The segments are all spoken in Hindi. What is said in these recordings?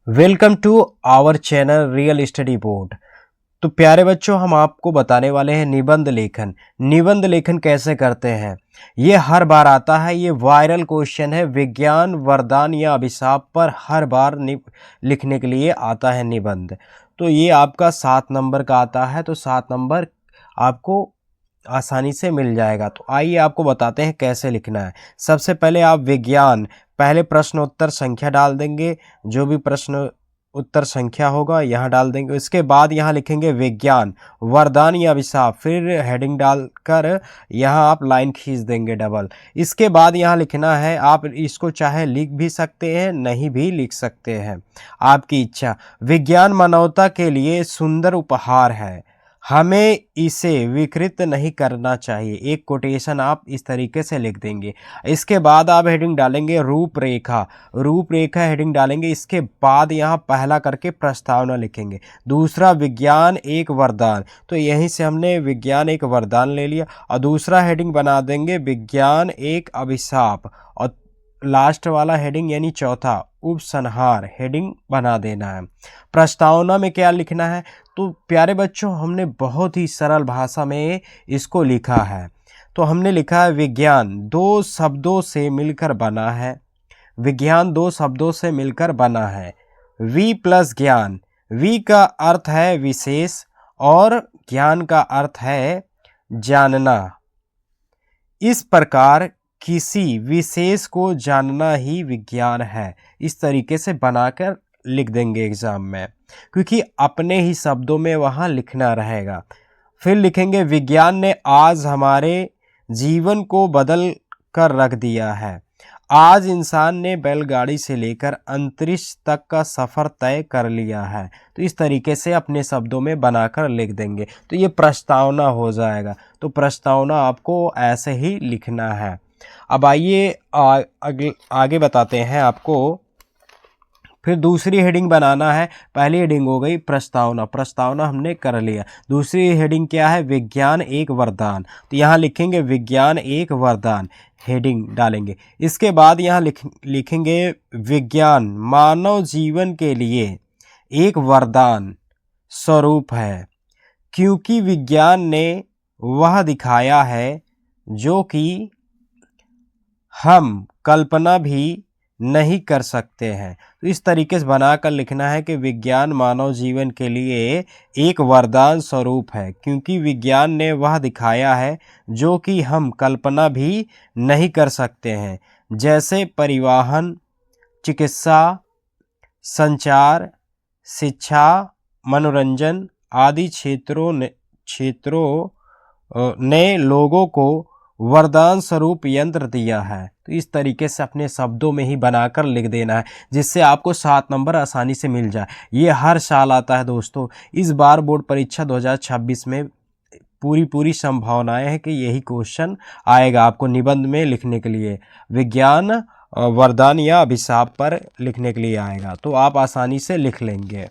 Welcome to our channel real study board. तो प्यारे बच्चों, हम आपको बताने वाले हैं निबंध लेखन। निबंध लेखन कैसे करते हैं, ये हर बार आता है। ये वायरल क्वेश्चन है। विज्ञान वरदान या अभिशाप पर हर बार लिखने के लिए आता है निबंध। तो ये आपका 7 नंबर का आता है। तो 7 नंबर आपको आसानी से मिल जाएगा। तो आइए आपको बताते हैं कैसे लिखना है। सबसे पहले आप विज्ञान, पहले प्रश्न उत्तर संख्या डाल देंगे। जो भी प्रश्न उत्तर संख्या होगा यहाँ डाल देंगे। इसके बाद यहाँ लिखेंगे विज्ञान वरदान या अभिशाप, फिर हेडिंग डालकर यहाँ आप लाइन खींच देंगे डबल। इसके बाद यहाँ लिखना है, आप इसको चाहे लिख भी सकते हैं, नहीं भी लिख सकते हैं, आपकी इच्छा। विज्ञान मानवता के लिए सुंदर उपहार है, हमें इसे विकृत नहीं करना चाहिए। एक कोटेशन आप इस तरीके से लिख देंगे। इसके बाद आप हेडिंग डालेंगे रूपरेखा। रूपरेखा हेडिंग डालेंगे। इसके बाद यहाँ पहला करके प्रस्तावना लिखेंगे। दूसरा विज्ञान एक वरदान, तो यहीं से हमने विज्ञान एक वरदान ले लिया। और दूसरा हेडिंग बना देंगे विज्ञान एक अभिशाप। और लास्ट वाला हेडिंग यानी चौथा उपसंहार हेडिंग बना देना है। प्रस्तावना में क्या लिखना है, तो प्यारे बच्चों हमने बहुत ही सरल भाषा में इसको लिखा है। तो हमने लिखा है विज्ञान दो शब्दों से मिलकर बना है। विज्ञान दो शब्दों से मिलकर बना है। वी प्लस ज्ञान, वी का अर्थ है विशेष और ज्ञान का अर्थ है जानना। इस प्रकार किसी विशेष को जानना ही विज्ञान है। इस तरीके से बनाकर लिख देंगे एग्जाम में, क्योंकि अपने ही शब्दों में वहाँ लिखना रहेगा। फिर लिखेंगे विज्ञान ने आज हमारे जीवन को बदल कर रख दिया है। आज इंसान ने बैलगाड़ी से लेकर अंतरिक्ष तक का सफ़र तय कर लिया है। तो इस तरीके से अपने शब्दों में बनाकर लिख देंगे। तो ये प्रस्तावना हो जाएगा। तो प्रस्तावना आपको ऐसे ही लिखना है। अब आइए आगे बताते हैं आपको। फिर दूसरी हेडिंग बनाना है। पहली हेडिंग हो गई प्रस्तावना, प्रस्तावना हमने कर लिया। दूसरी हेडिंग क्या है, विज्ञान एक वरदान। तो यहाँ लिखेंगे विज्ञान एक वरदान, हेडिंग डालेंगे। इसके बाद यहाँ लिखेंगे विज्ञान मानव जीवन के लिए एक वरदान स्वरूप है, क्योंकि विज्ञान ने वह दिखाया है जो कि हम कल्पना भी नहीं कर सकते हैं। तो इस तरीके से बनाकर लिखना है कि विज्ञान मानव जीवन के लिए एक वरदान स्वरूप है, क्योंकि विज्ञान ने वह दिखाया है जो कि हम कल्पना भी नहीं कर सकते हैं, जैसे परिवहन, चिकित्सा, संचार, शिक्षा, मनोरंजन आदि क्षेत्रों ने लोगों को वरदान स्वरूप यंत्र दिया है। तो इस तरीके से अपने शब्दों में ही बनाकर लिख देना है, जिससे आपको 7 नंबर आसानी से मिल जाए। ये हर साल आता है दोस्तों। इस बार बोर्ड परीक्षा 2026 में पूरी संभावनाएं हैं कि यही क्वेश्चन आएगा आपको निबंध में लिखने के लिए। विज्ञान वरदान या अभिशाप पर लिखने के लिए आएगा। तो आप आसानी से लिख लेंगे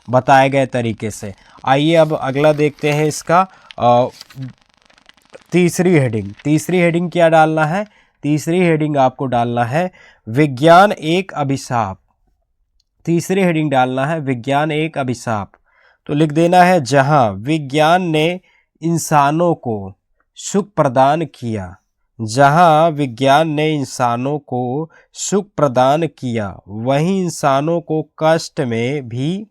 बताए गए तरीके से। आइए अब अगला देखते हैं इसका तीसरी हेडिंग क्या डालना है। तीसरी हेडिंग आपको डालना है विज्ञान एक अभिशाप। तीसरी हेडिंग डालना है विज्ञान एक अभिशाप। तो लिख देना है जहां विज्ञान ने इंसानों को सुख प्रदान किया, जहां विज्ञान ने इंसानों को सुख प्रदान किया, वहीं इंसानों को कष्ट में भी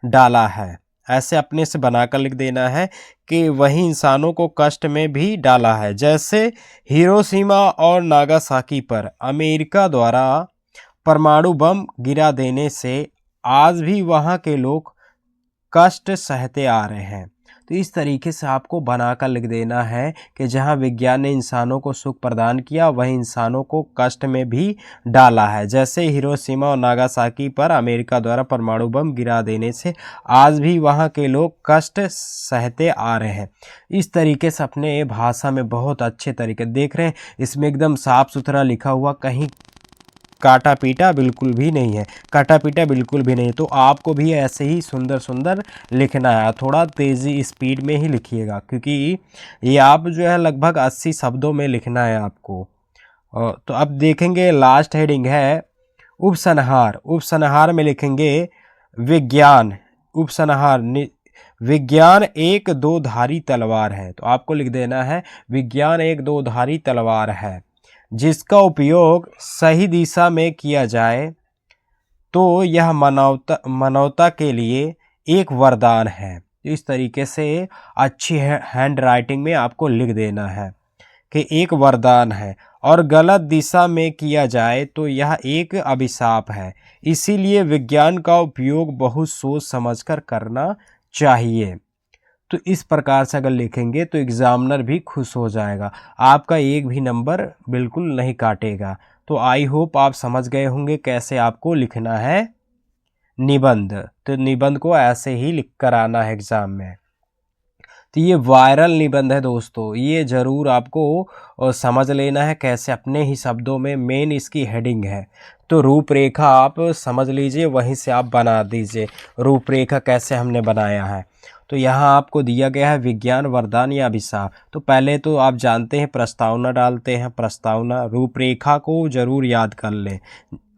डाला है। ऐसे अपने से बनाकर लिख देना है कि वही इंसानों को कष्ट में भी डाला है। जैसे हिरोशिमा और नागासाकी पर अमेरिका द्वारा परमाणु बम गिरा देने से आज भी वहाँ के लोग कष्ट सहते आ रहे हैं। तो इस तरीके से आपको बनाकर लिख देना है कि जहां विज्ञान ने इंसानों को सुख प्रदान किया, वहीं इंसानों को कष्ट में भी डाला है। जैसे हिरोशिमा और नागासाकी पर अमेरिका द्वारा परमाणु बम गिरा देने से आज भी वहां के लोग कष्ट सहते आ रहे हैं। इस तरीके से अपने भाषा में बहुत अच्छे तरीके देख रहे हैं, इसमें एकदम साफ सुथरा लिखा हुआ, कहीं काटा पीटा बिल्कुल भी नहीं है। काटा पीटा बिल्कुल भी नहीं। तो आपको भी ऐसे ही सुंदर लिखना है। थोड़ा तेज़ी स्पीड में ही लिखिएगा, क्योंकि ये आप जो है लगभग 80 शब्दों में लिखना है आपको। तो अब देखेंगे लास्ट हेडिंग है उपसंहार। उपसंहार में लिखेंगे विज्ञान उपसंहार विज्ञान एक दो धारी तलवार है। तो आपको लिख देना है विज्ञान एक दो धारी तलवार है, जिसका उपयोग सही दिशा में किया जाए तो यह मानवता के लिए एक वरदान है। इस तरीके से अच्छी हैंड राइटिंग में आपको लिख देना है कि एक वरदान है, और गलत दिशा में किया जाए तो यह एक अभिशाप है। इसीलिए विज्ञान का उपयोग बहुत सोच समझकर करना चाहिए। तो इस प्रकार से अगर लिखेंगे तो एग्जामिनर भी खुश हो जाएगा, आपका एक भी नंबर बिल्कुल नहीं काटेगा। तो आई होप आप समझ गए होंगे कैसे आपको लिखना है निबंध। तो निबंध को ऐसे ही लिख कर आना है एग्जाम में। तो ये वायरल निबंध है दोस्तों, ये ज़रूर आपको समझ लेना है कैसे, अपने ही शब्दों में। मेन इसकी हेडिंग है, तो रूपरेखा आप समझ लीजिए, वहीं से आप बना दीजिए रूपरेखा कैसे हमने बनाया है। तो यहाँ आपको दिया गया है विज्ञान वरदान या अभिशाप। तो पहले तो आप जानते हैं प्रस्तावना डालते हैं, प्रस्तावना रूपरेखा को ज़रूर याद कर लें।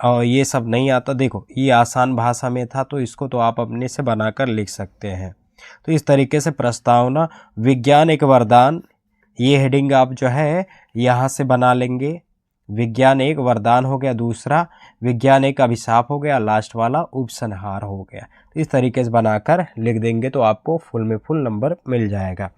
और ये सब नहीं आता, देखो ये आसान भाषा में था तो इसको तो आप अपने से बनाकर लिख सकते हैं। तो इस तरीके से प्रस्तावना विज्ञान एक वरदान, ये हेडिंग आप जो है यहाँ से बना लेंगे। विज्ञान एक वरदान हो गया, दूसरा विज्ञान एक अभिशाप हो गया, लास्ट वाला उपसंहार हो गया। तो इस तरीके से बनाकर लिख देंगे तो आपको फुल में फुल नंबर मिल जाएगा।